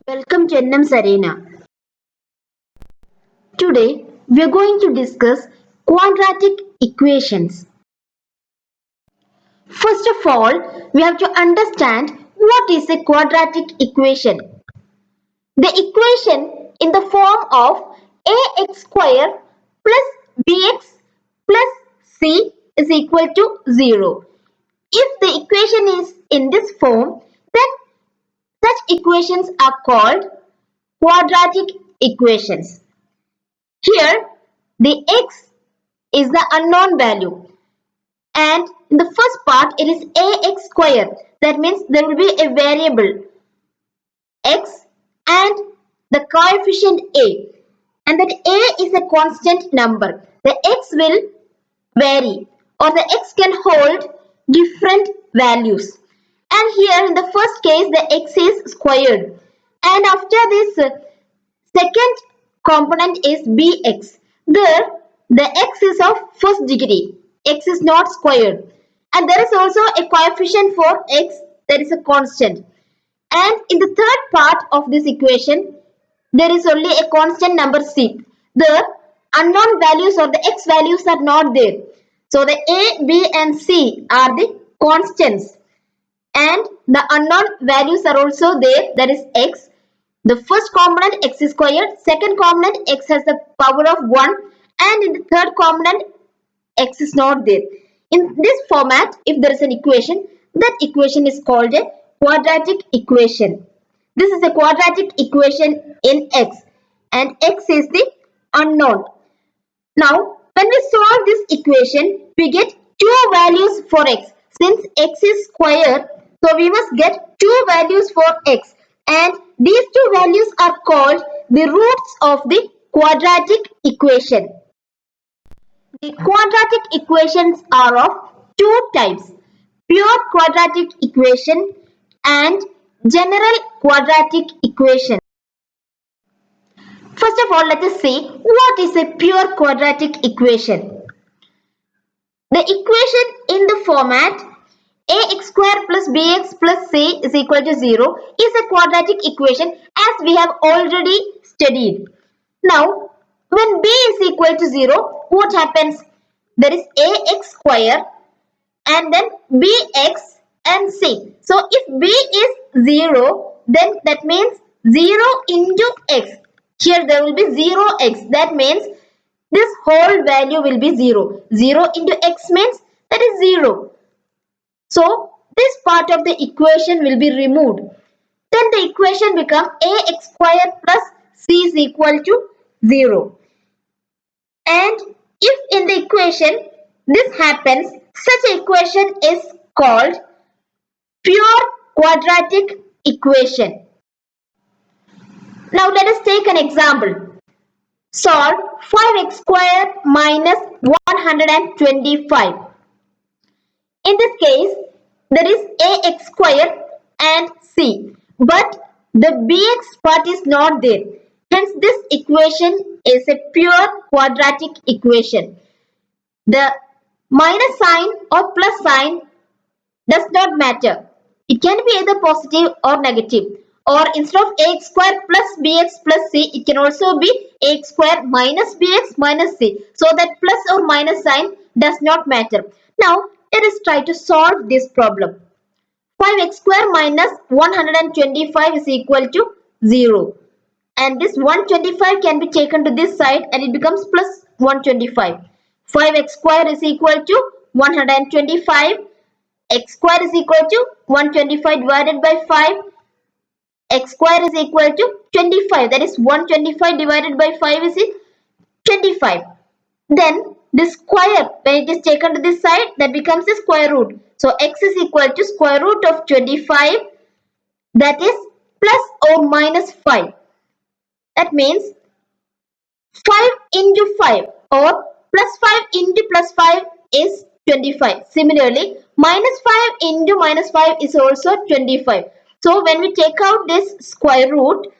Welcome to NM's Arena. Today we are going to discuss quadratic equations. First of all, we have to understand what is a quadratic equation. The equation in the form of ax square plus bx plus c is equal to 0. If the equation is in this form, then such equations are called quadratic equations. Here, the x is the unknown value, and in the first part it is ax square. That means there will be a variable x and the coefficient a, and that a is a constant number. The x will vary, or the x can hold different values. And here in the first case the x is squared, and after this second component is bx. There, the x is of first degree. X is not squared. And there is also a coefficient for x, that is a constant. And in the third part of this equation, there is only a constant number c. The unknown values or the x values are not there. So the a, b and c are the constants. And the unknown values are also there, that is x. The first component x is squared, second component x has the power of 1, and in the third component x is not there. In this format, if there is an equation, that equation is called a quadratic equation. This is a quadratic equation in x, and x is the unknown. Now, when we solve this equation, we get two values for x. Since x is square, so we must get two values for x. And these two values are called the roots of the quadratic equation. The quadratic equations are of two types: pure quadratic equation and general quadratic equation. First of all, let us see what is a pure quadratic equation. The equation in the format ax square plus bx plus c is equal to 0 is a quadratic equation, as we have already studied. Now, when b is equal to 0, what happens? There is ax square and then bx and c. So if b is 0, then that means 0 into x. Here there will be 0x. That means this whole value will be 0. 0 into x means that is 0. So this part of the equation will be removed. Then the equation becomes ax square plus c is equal to 0. And if in the equation this happens, such equation is called pure quadratic equation. Now let us take an example. Solve 5x square minus 125. In this case, there is ax square and c, but the bx part is not there. Hence, this equation is a pure quadratic equation. The minus sign or plus sign does not matter. It can be either positive or negative. Or instead of ax square plus bx plus c, it can also be ax square minus bx minus c. So that plus or minus sign does not matter. Now, let us try to solve this problem. 5x square minus 125 is equal to 0. And this 125 can be taken to this side and it becomes plus 125. 5x square is equal to 125. X square is equal to 125 divided by 5. X square is equal to 25. That is 125 divided by 5 is 25. Then the square, when it is taken to this side, that becomes the square root. So x is equal to square root of 25, that is plus or minus 5. That means 5 into 5 or plus 5 into plus 5 is 25. Similarly, minus 5 into minus 5 is also 25. So when we take out this square root,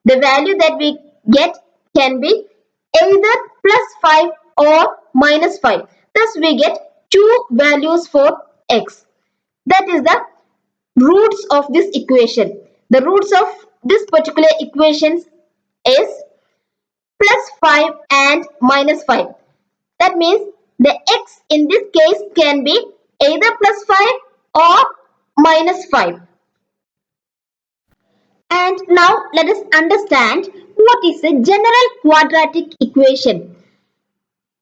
the value that we get can be either plus 5 or minus 5. Thus we get two values for x. That is the roots of this equation. The roots of this particular equation is plus 5 and minus 5. That means the x in this case can be either plus 5 or minus 5. And now let us understand what is a general quadratic equation.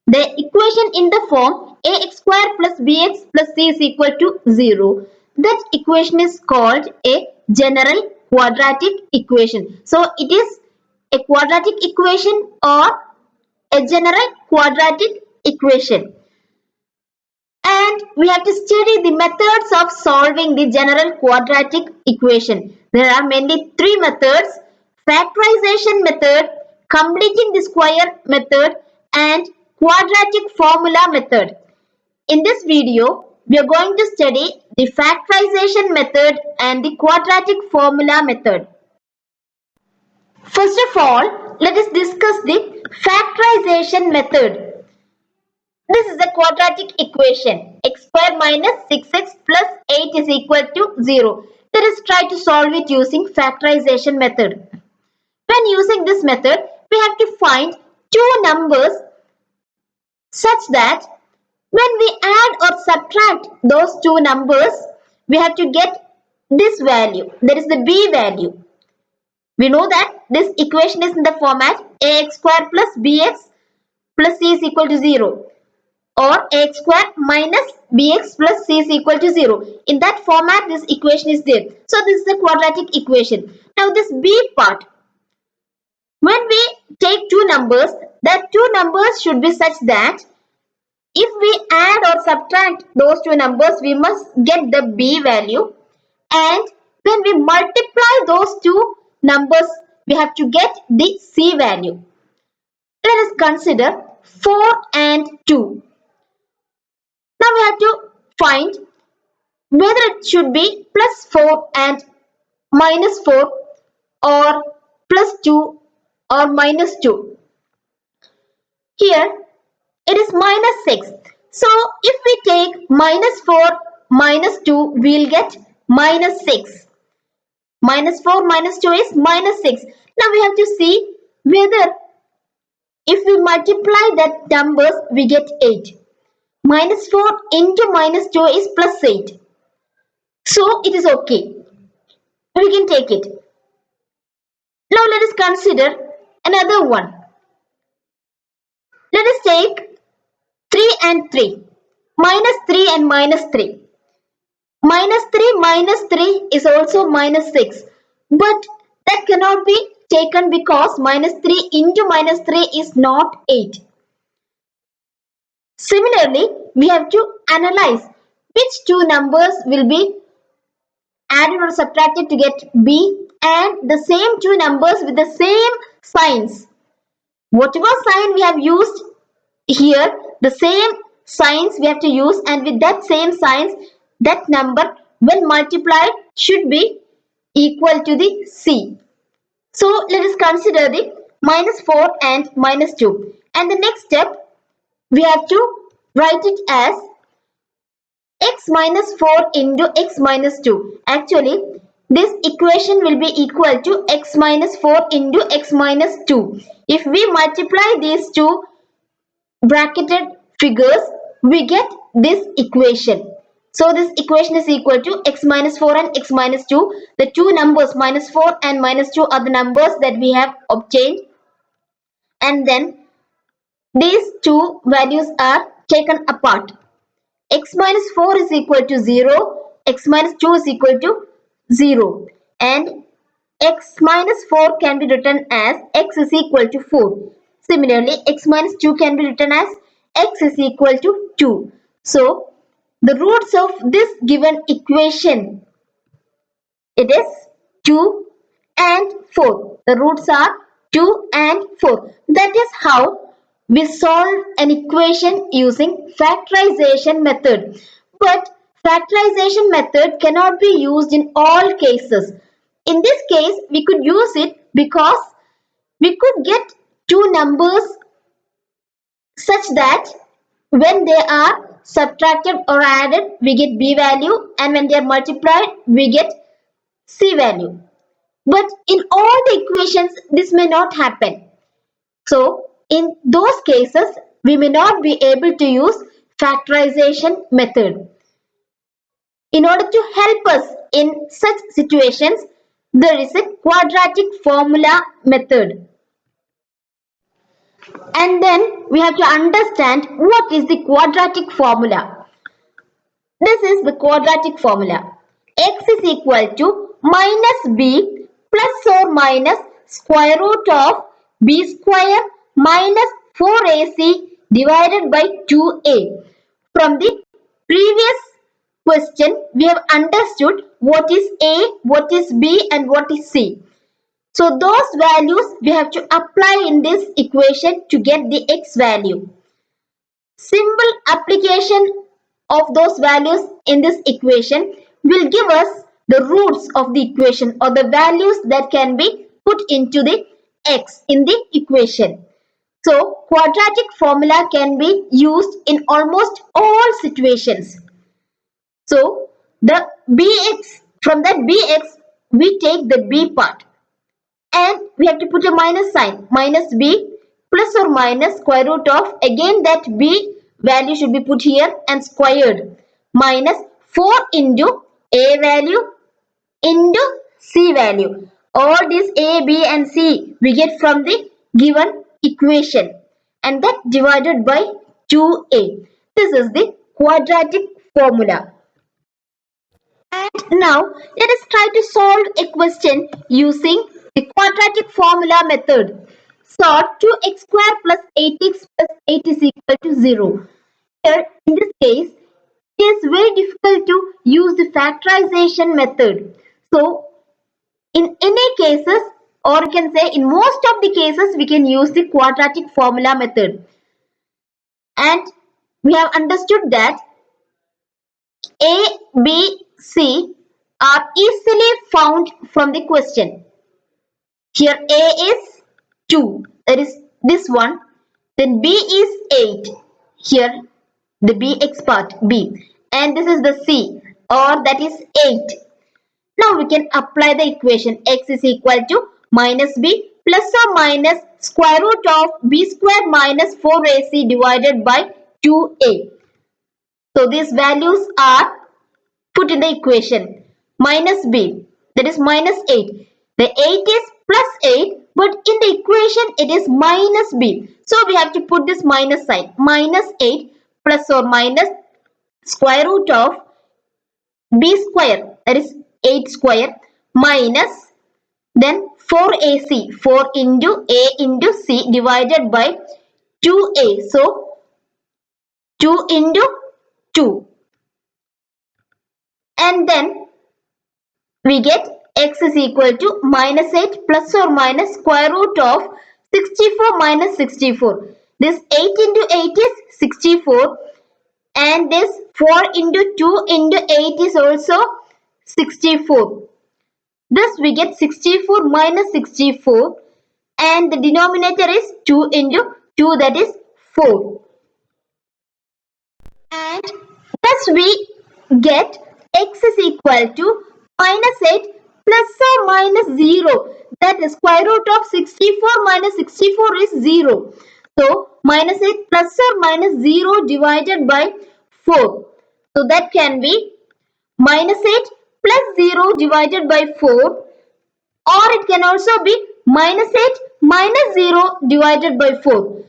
The equation in the form ax square plus bx plus c is equal to 0. That equation is called a general quadratic equation. So it is a quadratic equation or a general quadratic equation. And we have to study the methods of solving the general quadratic equation. There are mainly three methods: factorization method, completing the square method, and quadratic formula method. In this video, we are going to study the factorization method and the quadratic formula method. First of all, let us discuss the factorization method. This is a quadratic equation. X square minus 6x plus 8 is equal to 0. Let us try to solve it using factorization method. When using this method, we have to find two numbers such that when we add or subtract those two numbers, we have to get this value. That is the b value. We know that this equation is in the format ax square plus bx plus c is equal to 0. Or ax square minus bx plus c is equal to 0. In that format, this equation is there. So this is the quadratic equation. Now this b part, when we take two numbers, that two numbers should be such that if we add or subtract those two numbers, we must get the b value. And when we multiply those two numbers, we have to get the c value. Let us consider 4 and 2. Now we have to find whether it should be plus 4 and minus 4 or plus 2 or minus 2. Here it is minus 6. So if we take minus 4 minus 2, we will get minus 6. Minus 4 minus 2 is minus 6. Now we have to see whether if we multiply that numbers, we get 8. Minus 4 into minus 2 is plus 8. So it is okay. We can take it. Now let us consider another one. Let us take 3 and 3. Minus 3 and minus 3. Minus 3 is also minus 6. But that cannot be taken because minus 3 into minus 3 is not 8. Similarly, we have to analyze which two numbers will be added or subtracted to get b, and the same two numbers with the same signs. Whatever sign we have used here, the same signs we have to use, and with that same signs, that number when multiplied should be equal to the c. So let us consider the minus 4 and minus 2. And the next step, we have to write it as x minus 4 into x minus 2. Actually, this equation will be equal to x minus 4 into x minus 2. If we multiply these two bracketed figures, we get this equation. So this equation is equal to x minus 4 and x minus 2. The two numbers minus 4 and minus 2 are the numbers that we have obtained. And then these two values are taken apart. X minus 4 is equal to 0, x minus 2 is equal to 0, and x minus 4 can be written as x is equal to 4. Similarly, x minus 2 can be written as x is equal to 2. So, the roots of this given equation, it is 2 and 4. The roots are 2 and 4. That is how we solve an equation using factorization method. But factorization method cannot be used in all cases. In this case, we could use it because we could get two numbers such that when they are subtracted or added, we get b value, and when they are multiplied, we get c value. But in all the equations, this may not happen. So in those cases, we may not be able to use factorization method. In order to help us in such situations, there is a quadratic formula method. And then we have to understand what is the quadratic formula. This is the quadratic formula. X is equal to minus b plus or minus square root of b square minus 4ac divided by 2a. From the previous question, we have understood what is a, what is b and what is c. So those values we have to apply in this equation to get the x value. Simple application of those values in this equation will give us the roots of the equation or the values that can be put into the x in the equation. So quadratic formula can be used in almost all situations. So the bx, from that bx we take the b part and we have to put a minus sign, minus b plus or minus square root of, again that b value should be put here and squared, minus 4 into a value into c value. All these a, b and c we get from the given equation and that divided by 2a. This is the quadratic formula. And now let us try to solve a question using the quadratic formula method. Solve 2x square plus 8x plus 8 is equal to 0. Here in this case it is very difficult to use the factorization method. So in any cases, or you can say in most of the cases, we can use the quadratic formula method. And we have understood that A, B, C are easily found from the question. Here A is 2, that is this one. Then B is 8. Here the BX part, B. And this is the C, or that is 8. Now we can apply the equation x is equal to minus b plus or minus square root of b square minus 4ac divided by 2a. So these values are put in the equation. Minus b, that is minus 8. The 8 is plus 8, but in the equation it is minus b. So we have to put this minus sign. Minus 8 plus or minus square root of b square, that is 8 square, minus then 4ac, 4 into a into c divided by 2a. So 2 into 2. And then we get x is equal to minus 8 plus or minus square root of 64 minus 64. This 8 into 8 is 64 and this 4 into 2 into 8 is also 64. Thus we get 64 minus 64 and the denominator is 2 into 2, that is 4. And thus we get x is equal to minus 8 plus or minus 0, that is square root of 64 minus 64 is 0. So minus 8 plus or minus 0 divided by 4. So that can be minus 8 plus 0 divided by 4, or it can also be minus 8 minus 0 divided by 4.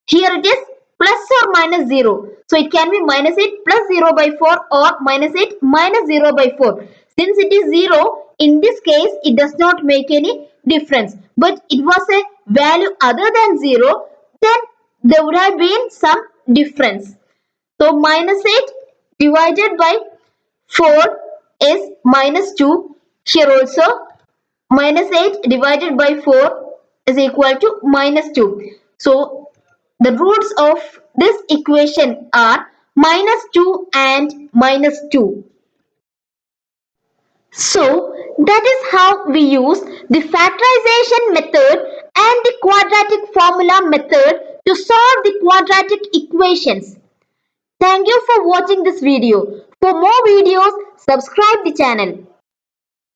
Here it is plus or minus 0. So it can be minus 8 plus 0 by 4 or minus 8 minus 0 by 4. Since it is 0, in this case it does not make any difference. But it was a value other than 0, then there would have been some difference. So minus 8 divided by 4 is minus 2. Here also minus 8 divided by 4 is equal to minus 2. So the roots of this equation are minus 2 and minus 2. So that is how we use the factorization method and the quadratic formula method to solve the quadratic equations. Thank you for watching this video. For more videos, subscribe the channel.